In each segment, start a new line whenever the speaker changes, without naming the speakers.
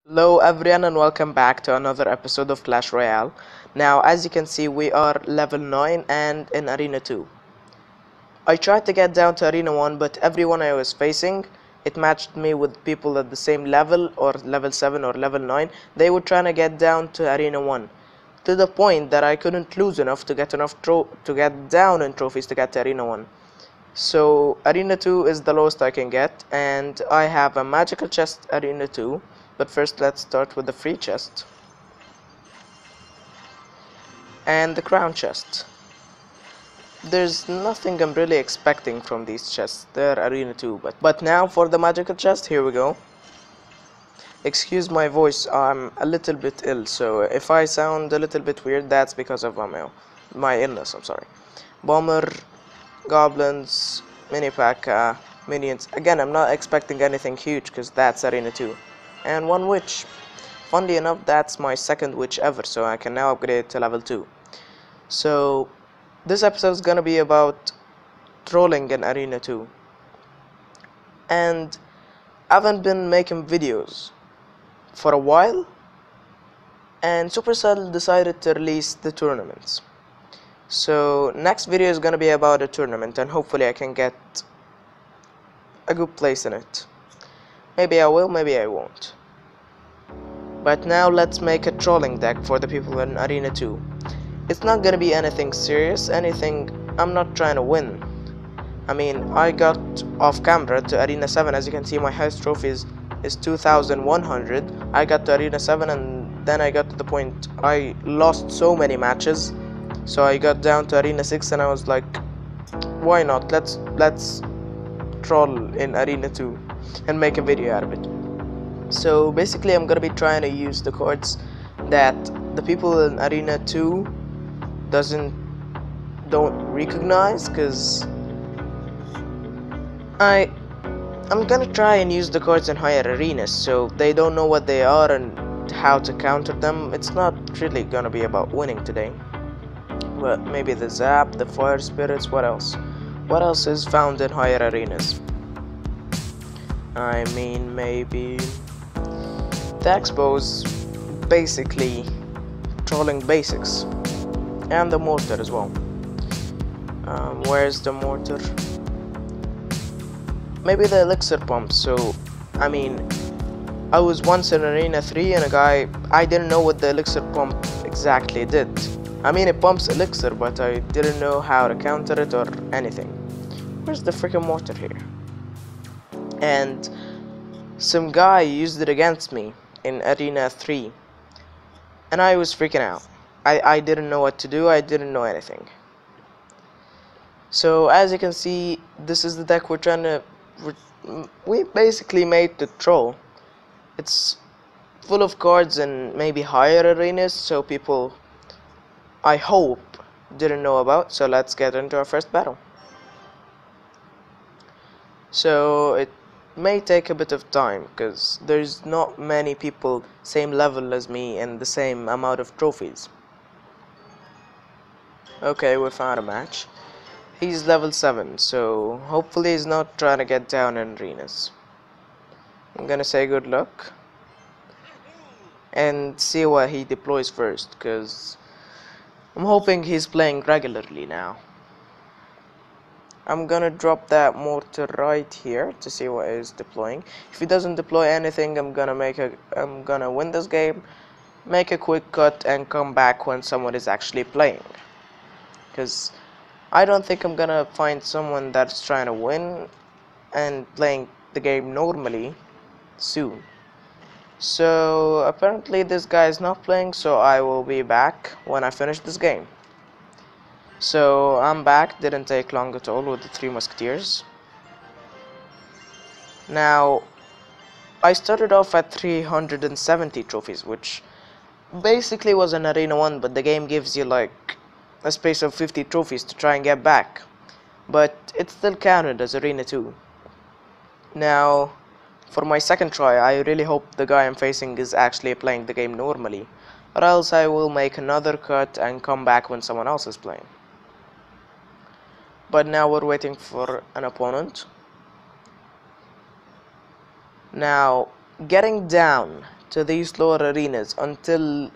Hello everyone and welcome back to another episode of Clash Royale. Now as you can see we are level 9 and in Arena 2. I tried to get down to Arena 1 but everyone I was facing, it matched me with people at the same level or level 7 or level 9. They were trying to get down to Arena 1 to the point that I couldn't lose enough to get down in trophies to get to Arena 1. So Arena 2 is the lowest I can get, and I have a magical chest Arena 2, but first let's start with the free chest and the crown chest. There's nothing I'm really expecting from these chests, they're Arena 2, but now for the magical chest, here we go. Excuse my voice, I'm a little bit ill, so if I sound a little bit weird, that's because of my illness, I'm sorry. Bomber, goblins, mini pack, minions. Again, I'm not expecting anything huge because that's Arena 2. And one witch. Funnily enough, that's my second witch ever, so I can now upgrade to level 2. So, this episode is gonna be about trolling in Arena 2. And I haven't been making videos for a while, and Supercell decided to release the tournaments. So next video is gonna be about a tournament and hopefully I can get a good place in it. Maybe I will, maybe I won't. But now let's make a trolling deck for the people in Arena 2. It's not gonna be anything serious, I'm not trying to win. I mean, I got off camera to Arena 7, as you can see my highest trophy is 2100. I got to Arena 7 and then I got to the point I lost so many matches. So I got down to Arena 6 and I was like, why not, let's troll in Arena 2 and make a video out of it. So basically I'm gonna be trying to use the cards that the people in Arena 2 don't recognize, because I'm gonna try and use the cards in higher arenas so they don't know what they are and how to counter them. It's not really gonna be about winning today. But maybe the Zap, the Fire Spirits, what else? What else is found in higher arenas? I mean, maybe the Expos, basically trolling basics, and the Mortar as well. Where's the Mortar? Maybe the Elixir Pump. So, I mean, I was once in Arena 3 and I didn't know what the Elixir Pump exactly did. I mean, it pumps elixir, but I didn't know how to counter it or anything. Where's the freaking Mortar here? And some guy used it against me in Arena 3. And I was freaking out. I didn't know what to do, I didn't know anything. So, as you can see, this is the deck we basically made to troll. It's full of cards in maybe higher arenas, so people, I hope, didn't know about. So let's get into our first battle. So it may take a bit of time because there's not many people same level as me and the same amount of trophies. Okay, we found a match. He's level 7, so hopefully he's not trying to get down in arenas. I'm gonna say good luck and see what he deploys first, because I'm hoping he's playing regularly now. I'm gonna drop that Mortar right here to see what he's deploying. If he doesn't deploy anything, I'm gonna win this game, make a quick cut and come back when someone is actually playing, because I don't think I'm gonna find someone that's trying to win and playing the game normally soon. So apparently this guy is not playing, so I will be back when I finish this game. So I'm back, didn't take long at all with the 3 musketeers. Now I started off at 370 trophies, which basically was an Arena 1, but the game gives you like a space of 50 trophies to try and get back, but it still counted as Arena 2. Now for my second try, I really hope the guy I'm facing is actually playing the game normally, or else I will make another cut and come back when someone else is playing. But now we're waiting for an opponent. Now, getting down to these lower arenas until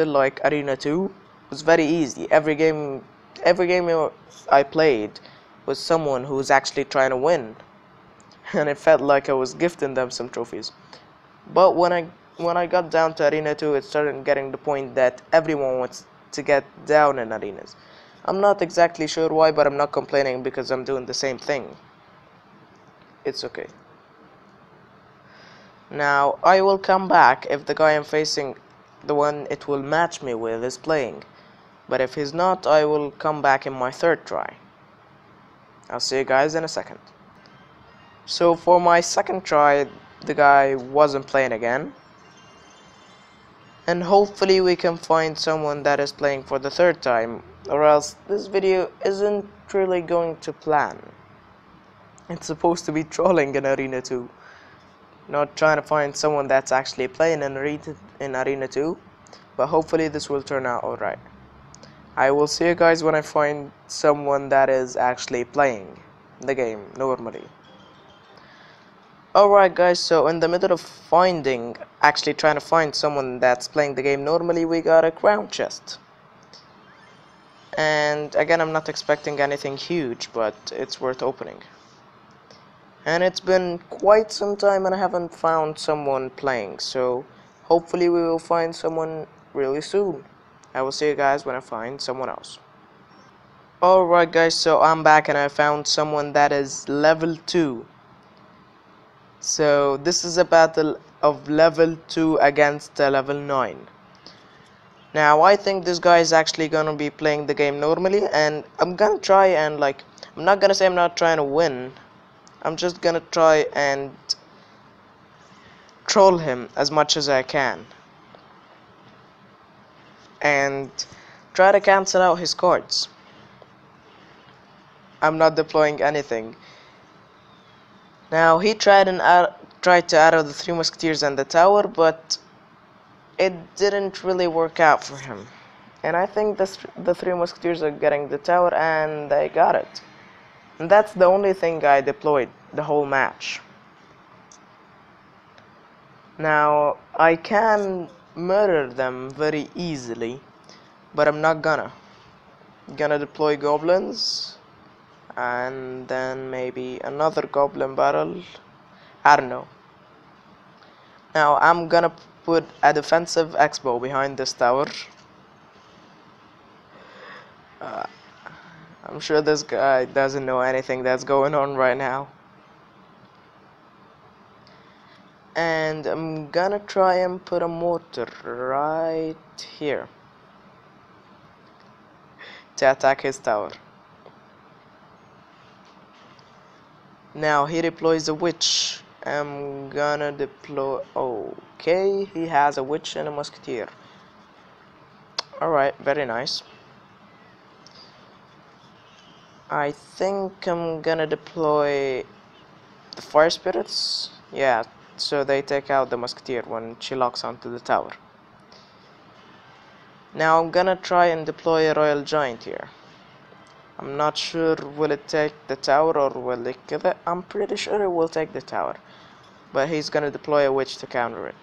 like Arena 2 was very easy. Every game I played was someone who was actually trying to win, and it felt like I was gifting them some trophies. But when I got down to Arena 2, it started getting the point that everyone wants to get down in arenas. I'm not exactly sure why, but I'm not complaining because I'm doing the same thing. It's okay. Now, I will come back if the guy I'm facing, the one it will match me with, is playing. But if he's not, I will come back in my third try. I'll see you guys in a second. So for my second try, the guy wasn't playing again. And hopefully we can find someone that is playing for the third time, or else this video isn't really going to plan. It's supposed to be trolling in Arena 2, not trying to find someone that's actually playing in Arena 2, but hopefully this will turn out alright. I will see you guys when I find someone that is actually playing the game normally. Alright guys, so in the middle of actually trying to find someone that's playing the game normally, we got a crown chest. And again, I'm not expecting anything huge, but it's worth opening. And it's been quite some time and I haven't found someone playing, so hopefully we will find someone really soon. I will see you guys when I find someone else. Alright guys, so I'm back and I found someone that is level 2. So this is a battle of level 2 against level 9. Now I think this guy is actually gonna be playing the game normally, and I'm gonna try and I'm not gonna say I'm not trying to win. I'm just gonna try and troll him as much as I can and try to cancel out his cards. I'm not deploying anything. Now he tried to arrow the Three Musketeers and the tower, but it didn't really work out for him. And I think the Three Musketeers are getting the tower, and they got it. And that's the only thing I deployed the whole match. Now I can murder them very easily, but I'm not gonna deploy goblins and then maybe another goblin barrel. I don't know. Now I'm gonna put a defensive X-bow behind this tower. I'm sure this guy doesn't know anything that's going on right now. And I'm gonna try and put a mortar right here to attack his tower. Now he deploys a witch. I'm gonna deploy... Okay, he has a witch and a musketeer. Alright, very nice. I think I'm gonna deploy the fire spirits. Yeah, so they take out the musketeer when she locks onto the tower. Now I'm gonna try and deploy a royal giant here. I'm not sure will it take the tower or will it kill it. I'm pretty sure it will take the tower, but he's gonna deploy a witch to counter it.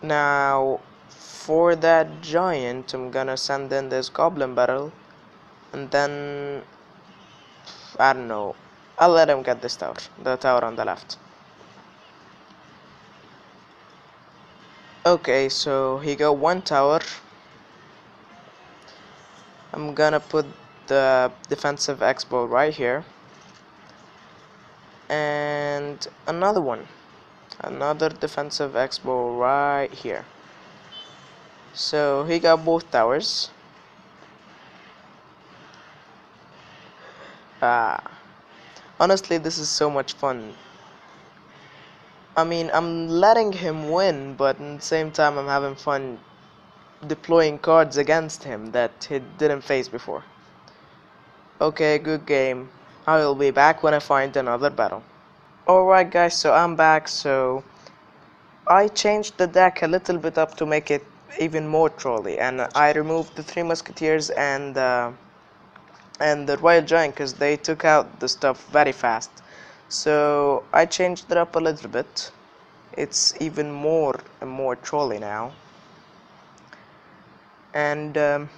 Now for that giant, I'm gonna send in this goblin barrel, and then I don't know, I'll let him get this tower, the tower on the left. Okay, so he got one tower. I'm gonna put the defensive X-bow right here, and another defensive X-bow right here. So he got both towers. Honestly, this is so much fun. I mean, I'm letting him win, but at the same time I'm having fun deploying cards against him that he didn't face before. Okay, good game. I will be back when I find another battle. Alright guys, so I'm back. So I changed the deck a little bit up to make it even more trolly, and I removed the Three Musketeers and the Royal Giant because they took out the stuff very fast. So I changed it up a little bit. it's even more and more trolly now. And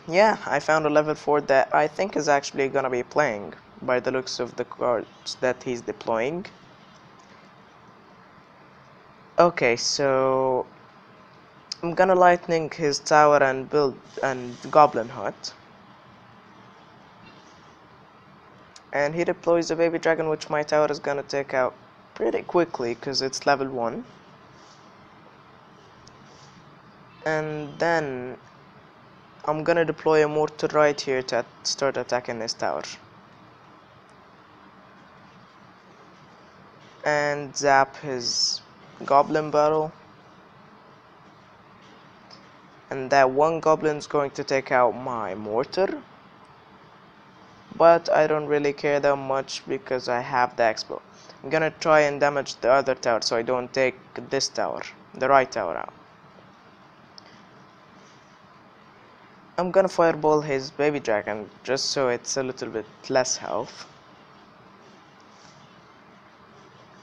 yeah, I found a level 4 that I think is actually gonna be playing by the looks of the cards that he's deploying. Okay, so I'm gonna lightning his tower and build and goblin hut. And he deploys a baby dragon, which my tower is gonna take out pretty quickly because it's level 1. And then I'm gonna deploy a mortar right here to start attacking his tower. And zap his goblin battle. And that one goblin's going to take out my mortar. But I don't really care that much because I have the expo. I'm gonna try and damage the other tower so I don't take this tower, the right tower, out. I'm gonna fireball his baby dragon just so it's a little bit less health.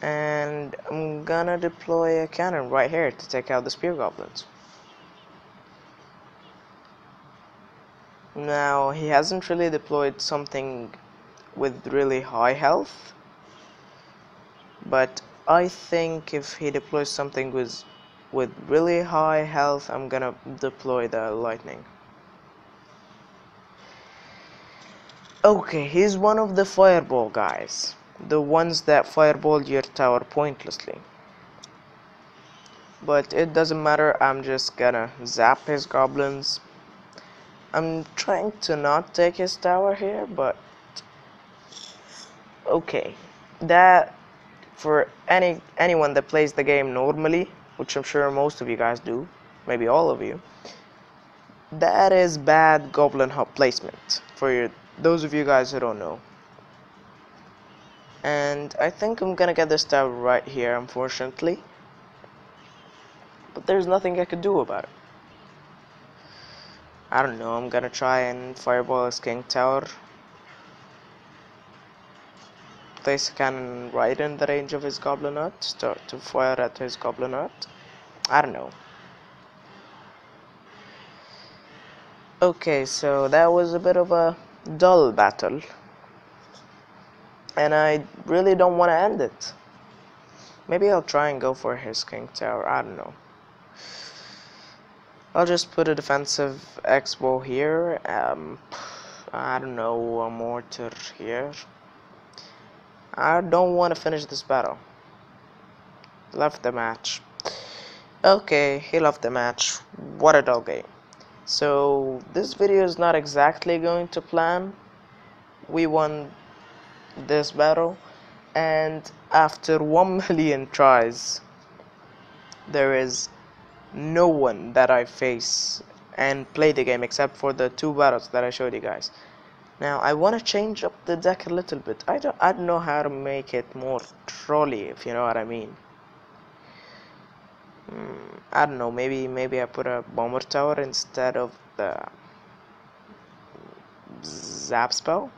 And I'm gonna deploy a cannon right here to take out the spear goblins. Now he hasn't really deployed something with really high health, but I think if he deploys something with really high health, I'm gonna deploy the lightning. Okay, he's one of the fireball guys, the ones that fireball your tower pointlessly. But it doesn't matter, I'm just gonna zap his goblins. I'm trying to not take his tower here, but okay, that for anyone that plays the game normally, which I'm sure most of you guys do, maybe all of you, that is bad goblin hub placement for those of you guys who don't know. And I think I'm gonna get this tower right here, unfortunately, but there's nothing I could do about it. I don't know, I'm gonna try and fireball his king tower. Place a cannon right in the range of his goblin hut, start to fire at his goblin hut. I don't know. Okay, so that was a bit of a dull battle, and I really don't want to end it. Maybe I'll try and go for his king tower, I don't know. I'll just put a defensive X-bow here, I don't know, a mortar here. I don't want to finish this battle. Left the match. Okay, he left the match. What a dull game. So this video is not exactly going to plan. We won this battle, and after 1 million tries, there is no one that I face and play the game except for the 2 battles that I showed you guys. Now I want to change up the deck a little bit. I don't know how to make it more trolly, if you know what I mean. I don't know, maybe I put a bomber tower instead of the zap spell,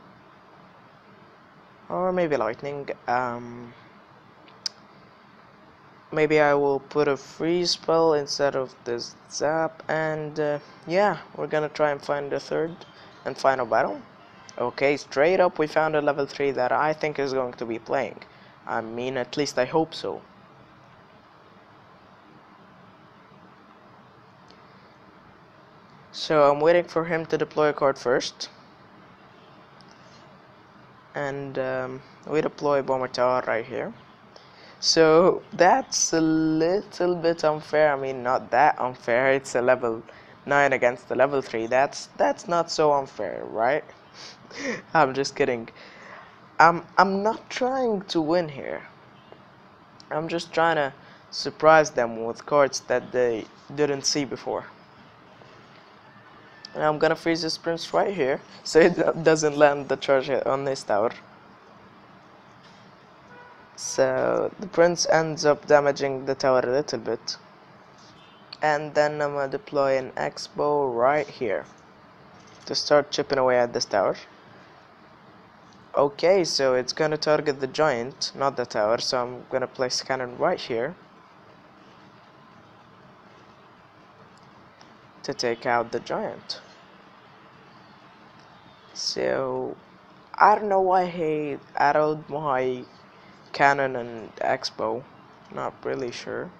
or maybe lightning. Maybe I will put a freeze spell instead of this zap, and yeah, we're gonna try and find the third and final battle. Okay, straight up we found a level 3 that I think is going to be playing. I mean, at least I hope so. So I'm waiting for him to deploy a card first, and we deploy bomber tower right here. So that's a little bit unfair. I mean, not that unfair. It's a level 9 against the level 3. That's not so unfair, right? I'm just kidding. I'm not trying to win here. I'm just trying to surprise them with cards that they didn't see before. And I'm gonna freeze this prince right here so it doesn't land the charge on this tower. So the prince ends up damaging the tower a little bit, and then I'm gonna deploy an X-bow right here to start chipping away at this tower. Okay, so it's gonna target the giant, not the tower, so I'm gonna place cannon right here. to take out the giant. So I don't know why he added my cannon and X-bow, not really sure.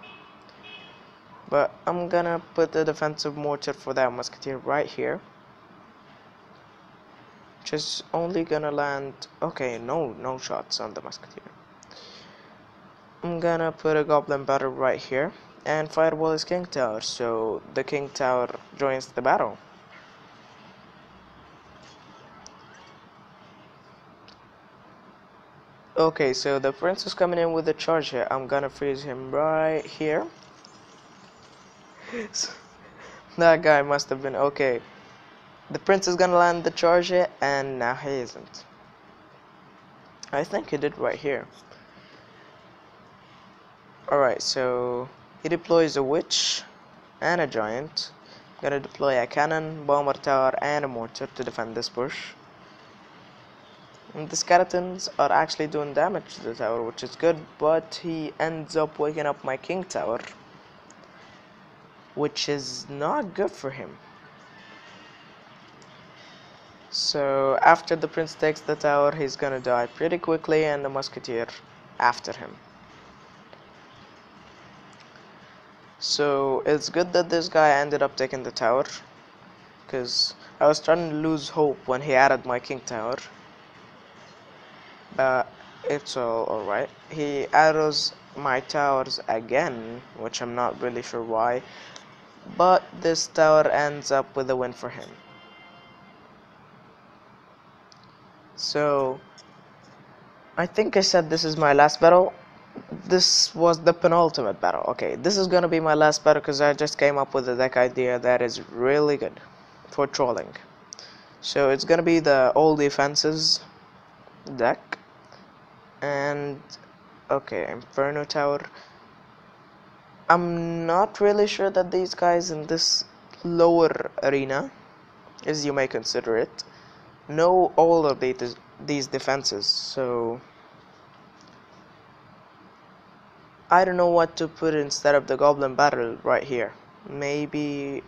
But I'm gonna put the defensive mortar for that musketeer right here. Just only gonna land, okay, no shots on the musketeer. I'm gonna put a goblin battle right here, and fireball is king tower, so the king tower joins the battle. Okay, so the prince is coming in with a charge here. I'm gonna freeze him right here. That guy must have been okay. The prince is gonna land the charge here, and now he isn't. I think he did right here. Alright, so he deploys a witch and a giant. I'm gonna deploy a cannon, bomber tower, and a mortar to defend this bush. And the skeletons are actually doing damage to the tower, which is good, but he ends up waking up my king tower, which is not good for him. So after the prince takes the tower, he's gonna die pretty quickly, and the musketeer after him. So it's good that this guy ended up taking the tower, because I was starting to lose hope when he added my king tower. But it's all alright. He arrows my towers again, which I'm not really sure why, but this tower ends up with a win for him. So I think I said this is my last battle. This was the penultimate battle. Okay, this is gonna be my last battle because I just came up with a deck idea that is really good for trolling. So it's gonna be the all defenses deck, and okay, Inferno Tower. I'm not really sure that these guys in this lower arena, as you may consider it, know all of these defenses, so I don't know what to put instead of the goblin battle right here. Maybe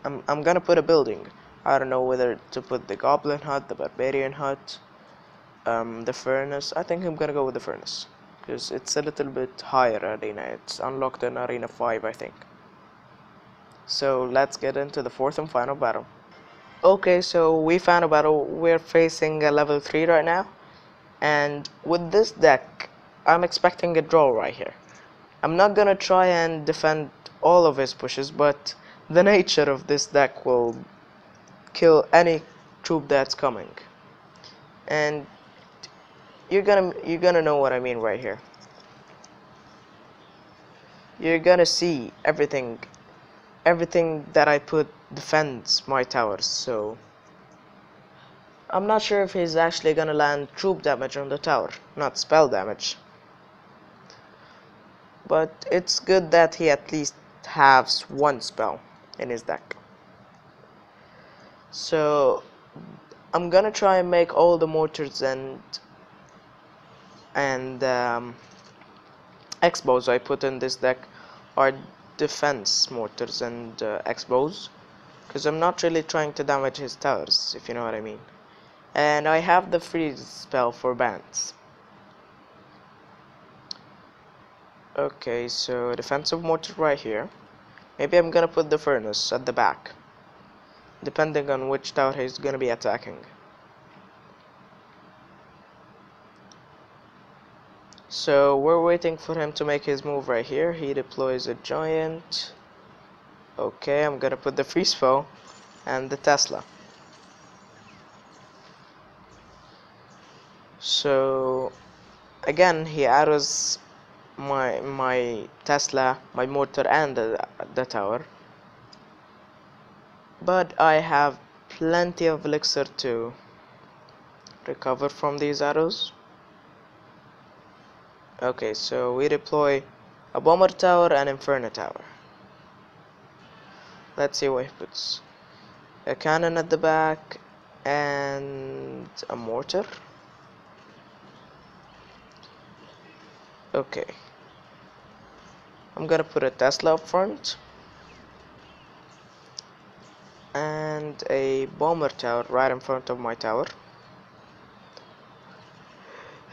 I'm gonna put a building. I don't know whether to put the goblin hut, the barbarian hut, the furnace. I think I'm gonna go with the furnace because it's a little bit higher arena. It's unlocked in arena 5, I think. So let's get into the fourth and final battle. Okay, so we found a battle. We're facing a level 3 right now, and with this deck I'm expecting a draw right here. I'm not gonna try and defend all of his pushes, but the nature of this deck will kill any troop that's coming, and you're gonna know what I mean right here. You're gonna see everything that I put defends my towers, so I'm not sure if he's actually gonna land troop damage on the tower, not spell damage. But it's good that he at least has one spell in his deck. So I'm gonna try and make all the mortars and X-bows I put in this deck are defense mortars and X-bows, because I'm not really trying to damage his towers, if you know what I mean. And I have the freeze spell for bands. Okay, so defensive mortar right here. Maybe I'm gonna put the furnace at the back, depending on which tower he's gonna be attacking. So we're waiting for him to make his move right here. He deploys a giant. Okay, I'm gonna put the freeze foe and the Tesla. So again, he arrows my Tesla, my mortar, and the tower, but I have plenty of elixir to recover from these arrows. Okay, so we deploy a bomber tower and inferno tower. Let's see what he puts. A cannon at the back and a mortar. Okay, I'm gonna put a Tesla up front. and a bomber tower right in front of my tower.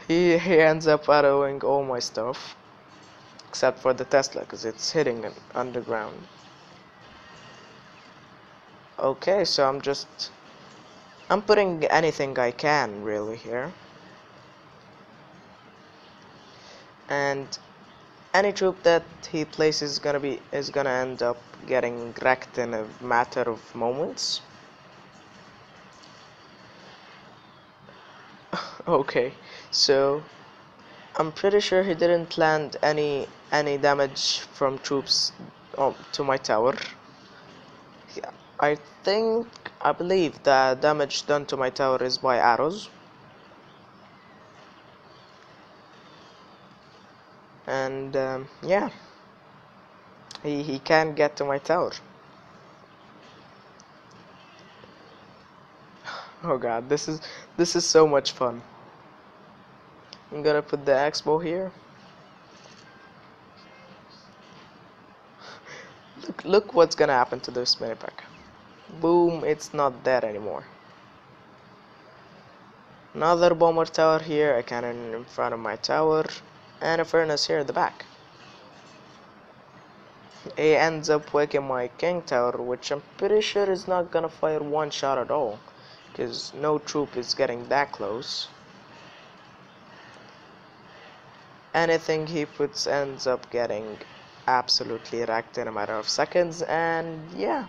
He ends up autoing all my stuff except for the Tesla because it's hitting it underground. Okay, so I'm putting anything I can really here, and any troop that he places is gonna end up getting wrecked in a matter of moments. Okay, so I'm pretty sure he didn't land any damage from troops to my tower. Yeah, I believe the damage done to my tower is by arrows. And yeah, he can't get to my tower. Oh god, this is so much fun. I'm gonna put the expo here. Look what's gonna happen to this minipack. Boom, it's not there anymore. Another bomber tower here, a cannon in front of my tower, and a furnace here at the back. It ends up waking my king tower, which I'm pretty sure is not gonna fire one shot at all, because no troop is getting that close. Anything he puts ends up getting absolutely wrecked in a matter of seconds, and yeah,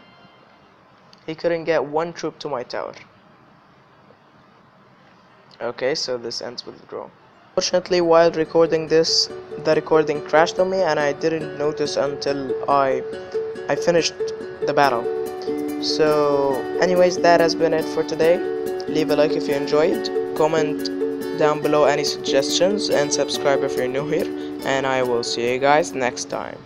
he couldn't get one troop to my tower. Okay, so this ends with the draw. Fortunately, while recording this, the recording crashed on me and I didn't notice until I finished the battle. So anyways, that has been it for today. Leave a like if you enjoyed, comment down below any suggestions, and subscribe if you're new here, and I will see you guys next time.